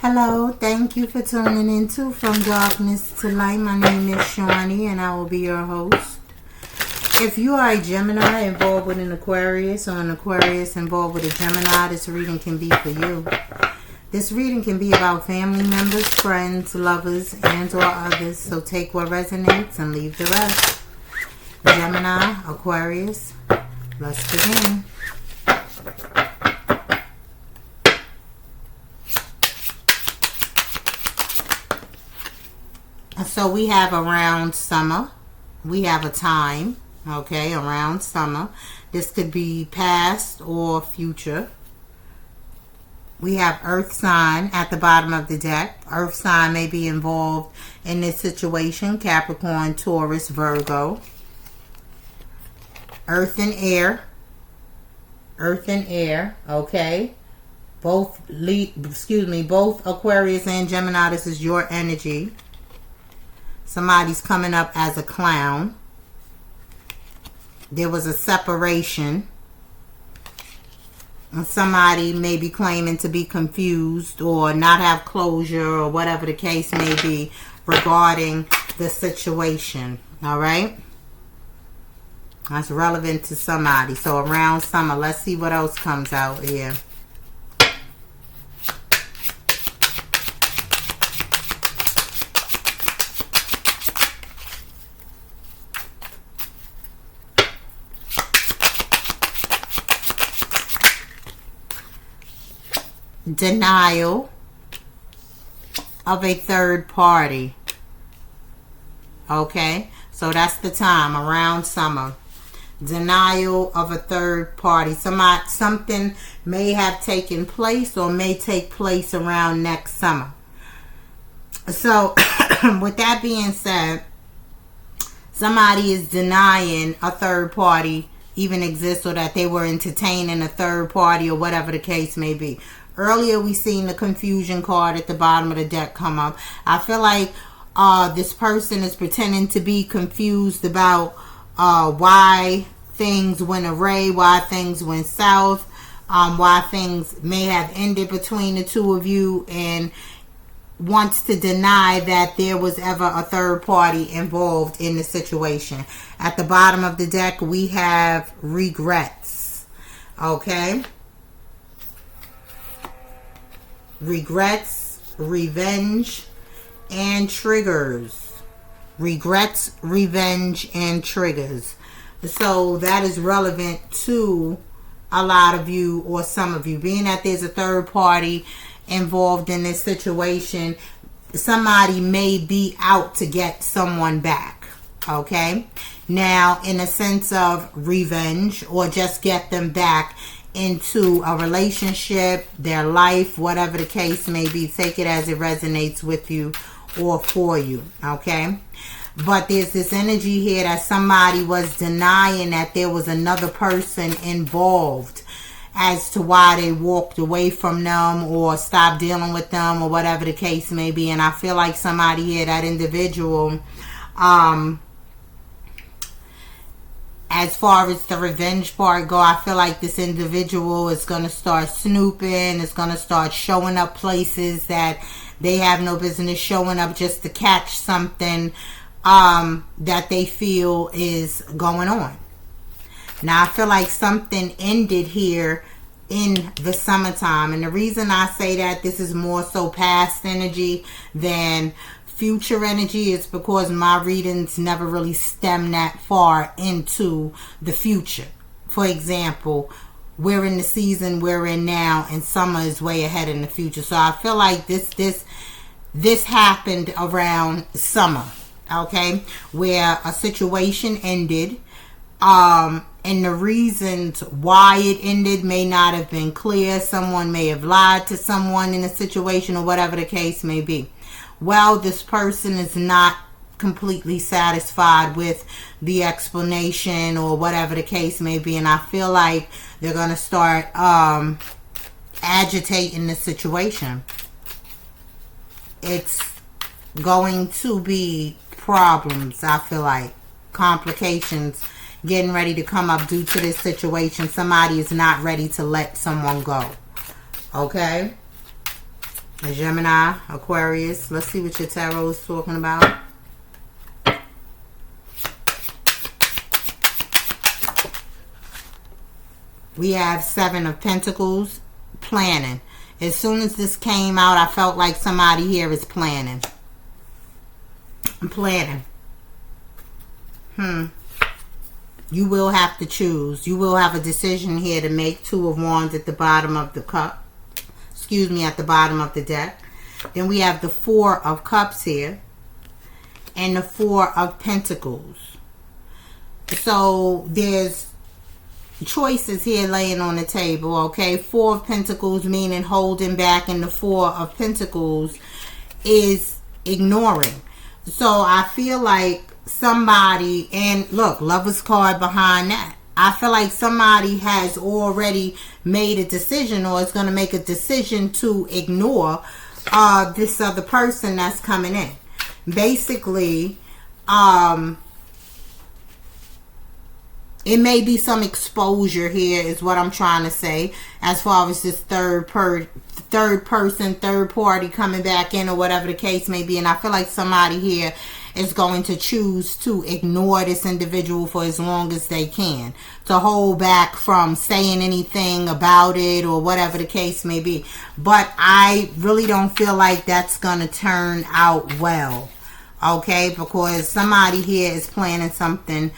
Hello, thank you for tuning in to From Darkness to Light. My name is Shaunie and I will be your host. If you are a Gemini involved with an Aquarius or an Aquarius involved with a Gemini, this reading can be for you. This reading can be about family members, friends, lovers, and or others. So take what resonates and leave the rest. Gemini, Aquarius, let's begin. So we have around summer. We have a time, okay, around summer. This could be past or future. We have earth sign at the bottom of the deck. Earth sign may be involved in this situation. Capricorn, Taurus, Virgo. Earth and air. Earth and air, okay. Both Aquarius and Gemini, this is your energy. Somebody's coming up as a clown. There was a separation. And somebody may be claiming to be confused or not have closure or whatever the case may be regarding the situation. Alright? That's relevant to somebody. So around summer, let's see what else comes out here. Denial of a third party. Okay, so that's the time around summer. Denial of a third party. Something may have taken place or may take place around next summer. So with that being said, somebody is denying a third party even exists or that they were entertaining a third party or whatever the case may be. Earlier we seen the confusion card at the bottom of the deck come up. I feel like this person is pretending to be confused about why things went awry, why things went south, why things may have ended between the two of you, and wants to deny that there was ever a third party involved in the situation. At the bottom of the deck we have regrets. Okay? Regrets, revenge, and triggers. Regrets, revenge, and triggers. So that is relevant to a lot of you or some of you. Being that there's a third party involved in this situation, somebody may be out to get someone back. Okay? Now, in a sense of revenge or just get them back into a relationship, their life, whatever the case may be. Take it as it resonates with you or for you, okay? But there's this energy here that somebody was denying that there was another person involved as to why they walked away from them or stopped dealing with them or whatever the case may be. And I feel like somebody here, that individual, as far as the revenge part go, I feel like this individual is going to start snooping. It's going to start showing up places that they have no business showing up just to catch something that they feel is going on. Now, I feel like something ended here in the summertime. And the reason I say that, this is more so past energy than future energy, is because my readings never really stem that far into the future. For example, we're in the season we're in now, and summer is way ahead in the future. So I feel like this happened around summer, okay, where a situation ended, and the reasons why it ended may not have been clear. Someone may have lied to someone in a situation or whatever the case may be. Well, this person is not completely satisfied with the explanation or whatever the case may be, and I feel like they're going to start agitating the situation. It's going to be problems, I feel like. Complications getting ready to come up due to this situation. Somebody is not ready to let someone go. Okay? A Gemini, Aquarius. Let's see what your tarot is talking about. We have Seven of Pentacles. Planning. As soon as this came out, I felt like somebody here is planning. Planning. You will have to choose. You will have a decision here to make. Two of Wands at the bottom of the cup. Excuse me, at the bottom of the deck. Then we have the Four of Cups here. And the Four of Pentacles. So there's choices here laying on the table, okay? Four of Pentacles meaning holding back, and the Four of Pentacles is ignoring. So I feel like somebody, and look, Lover's card behind that. I feel like somebody has already made a decision, or is going to make a decision to ignore this other person that's coming in. Basically, it may be some exposure here is what I'm trying to say, as far as this third person, third party coming back in, or whatever the case may be. And I feel like somebody here is going to choose to ignore this individual for as long as they can, to hold back from saying anything about it, or whatever the case may be. But I really don't feel like that's going to turn out well, okay? Because somebody here is planning something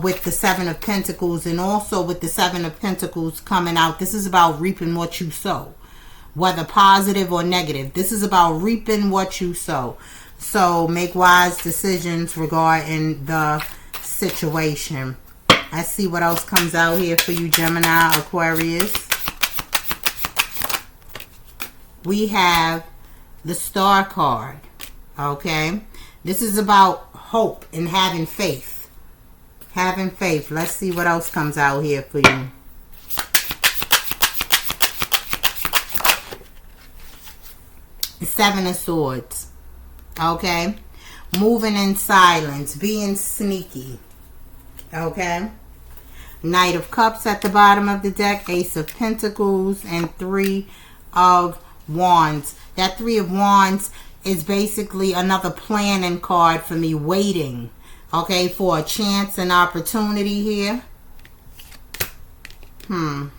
with the Seven of Pentacles, and also with the Seven of Pentacles coming out. This is about reaping what you sow, whether positive or negative. This is about reaping what you sow. So make wise decisions regarding the situation. Let's see what else comes out here for you, Gemini, Aquarius. We have the Star card, okay? This is about hope and having faith. Having faith. Let's see what else comes out here for you. The Seven of Swords. Okay. Moving in silence. Being sneaky. Okay. Knight of Cups at the bottom of the deck. Ace of Pentacles. And Three of Wands. That Three of Wands is basically another planning card for me. Waiting. Okay, for a chance and opportunity here. And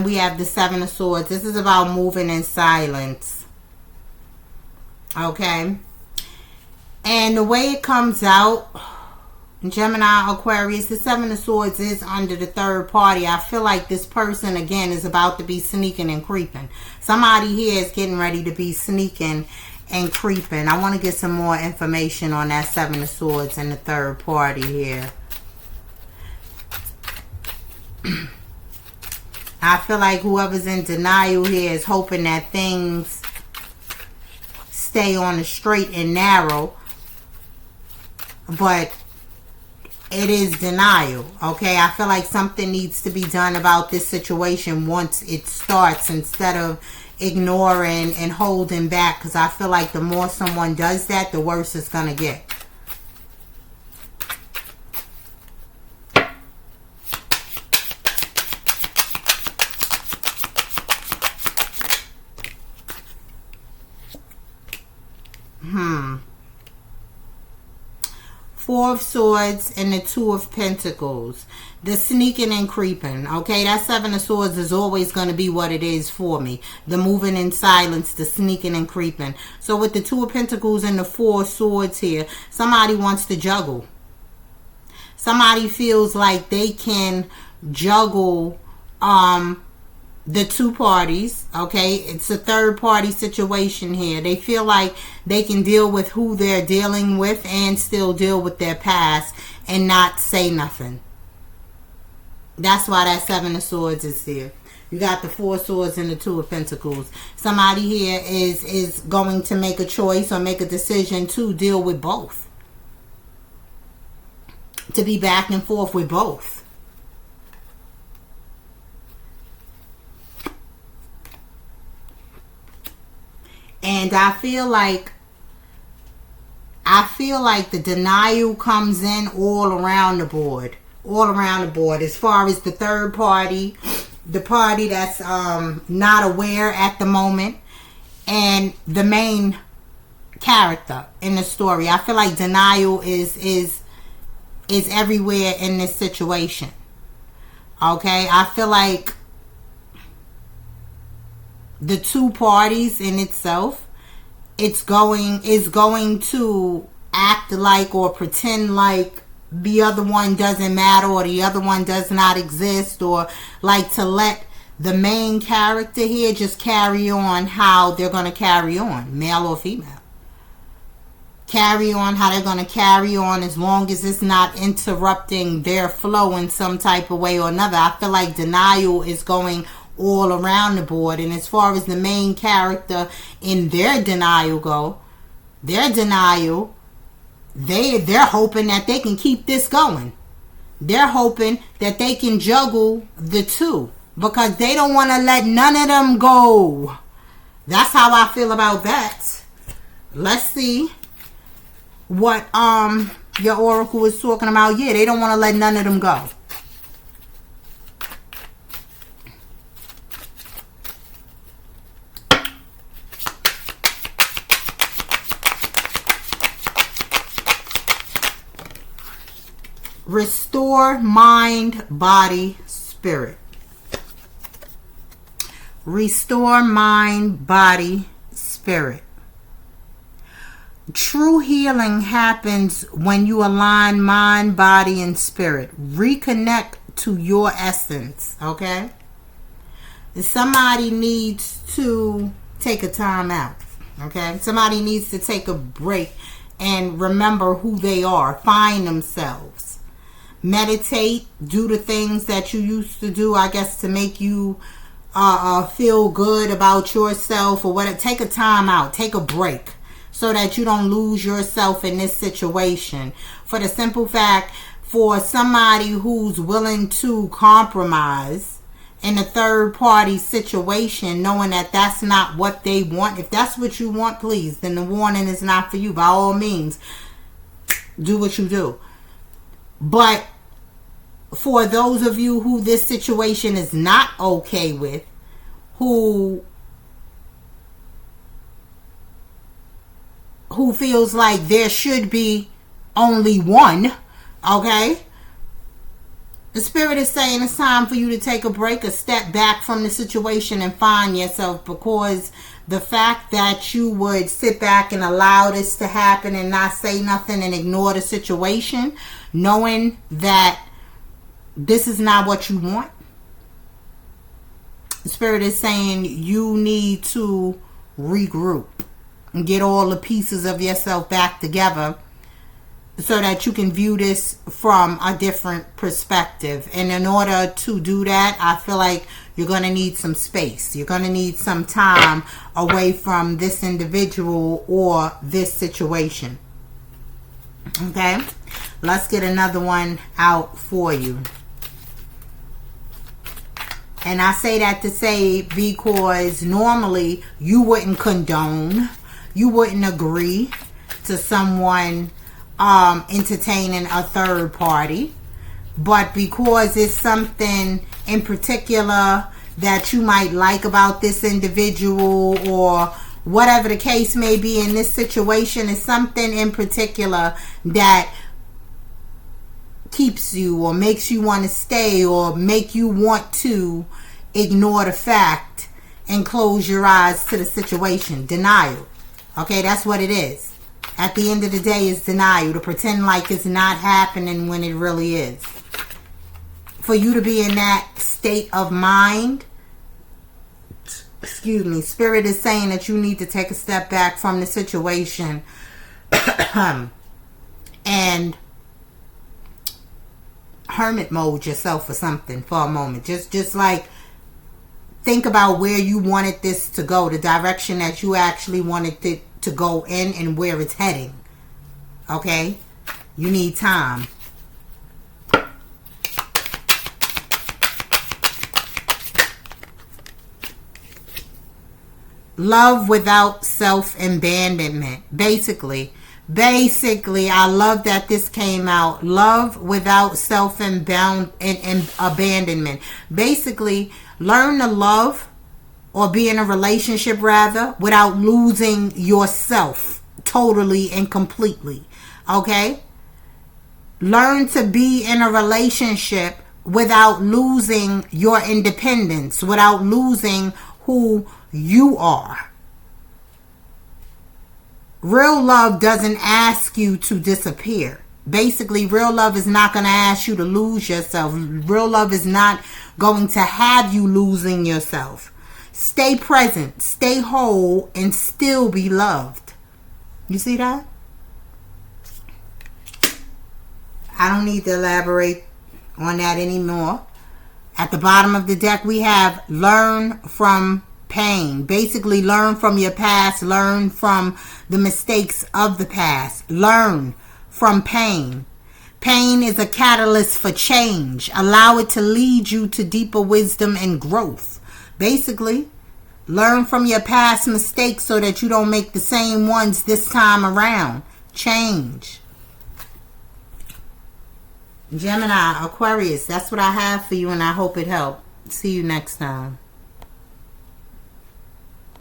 we have the Seven of Swords. This is about moving in silence. Okay. And the way it comes out, Gemini, Aquarius, the Seven of Swords is under the third party. I feel like this person, again, is about to be sneaking and creeping. Somebody here is getting ready to be sneaking and creeping. I want to get some more information on that Seven of Swords and the third party here. I feel like whoever's in denial here is hoping that things stay on the straight and narrow. But it is denial, okay? I feel like something needs to be done about this situation once it starts, instead of ignoring and holding back, because I feel like the more someone does that, the worse it's going to get. Four of Swords and the Two of Pentacles. The sneaking and creeping. Okay, that Seven of Swords is always going to be what it is for me. The moving in silence, the sneaking and creeping. So with the Two of Pentacles and the Four of Swords here, somebody wants to juggle. Somebody feels like they can juggle the two parties, okay? It's a third party situation here. They feel like they can deal with who they're dealing with and still deal with their past and not say nothing. That's why that Seven of Swords is here. You got the Four of Swords and the Two of Pentacles. Somebody here is going to make a choice or make a decision to deal with both. To be back and forth with both. And I feel like the denial comes in all around the board. all around the board. As far as the third party, the party that's not aware at the moment, and the main character in the story. I feel like denial is everywhere in this situation. Okay, I feel like the two parties in itself, is going to act like or pretend like the other one doesn't matter, or the other one does not exist, or like to let the main character here just carry on how they're going to carry on, male or female. Carry on how they're going to carry on, as long as it's not interrupting their flow in some type of way or another. I feel like denial is going all around the board. And as far as the main character in their denial go, they're hoping that they can keep this going. They're hoping that they can juggle the two, because they don't want to let none of them go. That's how I feel about that. Let's see what your oracle is talking about. Yeah, they don't want to let none of them go. Restore mind, body, spirit. Restore mind, body, spirit. True healing happens when you align mind, body, and spirit. Reconnect to your essence, okay? Somebody needs to take a time out, okay? Somebody needs to take a break and remember who they are. Find themselves. Meditate. Do the things that you used to do, I guess, to make you feel good about yourself or whatever. Take a time out. Take a break, so that you don't lose yourself in this situation. For the simple fact, for somebody who's willing to compromise in a third party situation, knowing that that's not what they want. If that's what you want, please, then the warning is not for you. By all means, do what you do. But for those of you who this situation is not okay with, who feels like there should be only one, okay? The spirit is saying it's time for you to take a break, a step back from the situation and find yourself, because the fact that you would sit back and allow this to happen and not say nothing and ignore the situation, knowing that this is not what you want, the spirit is saying you need to regroup and get all the pieces of yourself back together, so that you can view this from a different perspective. And in order to do that, I feel like you're going to need some space. You're going to need some time away from this individual or this situation. Okay? Let's get another one out for you. And I say that to say, because normally you wouldn't condone, you wouldn't agree to someone entertaining a third party, but because it's something in particular that you might like about this individual, or whatever the case may be in this situation, is something in particular that keeps you or makes you want to stay, or make you want to ignore the fact and close your eyes to the situation. Denial. Okay, that's what it is. At the end of the day, it's denial. To pretend like it's not happening when it really is. For you to be in that state of mind, excuse me, spirit is saying that you need to take a step back from the situation and hermit mode yourself or something for a moment. Just like think about where you wanted this to go, the direction that you actually wanted it to go in, and where it's heading. Okay? You need time. Love without self-abandonment. Basically, Basically, I love that this came out. Love without abandonment. Basically, learn to love or be in a relationship rather without losing yourself totally and completely. Okay? Learn to be in a relationship without losing your independence, without losing who you are. Real love doesn't ask you to disappear. Basically, real love is not going to ask you to lose yourself. Real love is not going to have you losing yourself. Stay present, stay whole, and still be loved. You see that? I don't need to elaborate on that anymore. At the bottom of the deck, we have learn from pain. Basically, learn from your past. Learn from the mistakes of the past. Learn from pain. Pain is a catalyst for change. Allow it to lead you to deeper wisdom and growth. Basically, learn from your past mistakes so that you don't make the same ones this time around. Change. Gemini, Aquarius, that's what I have for you, and I hope it helped. See you next time.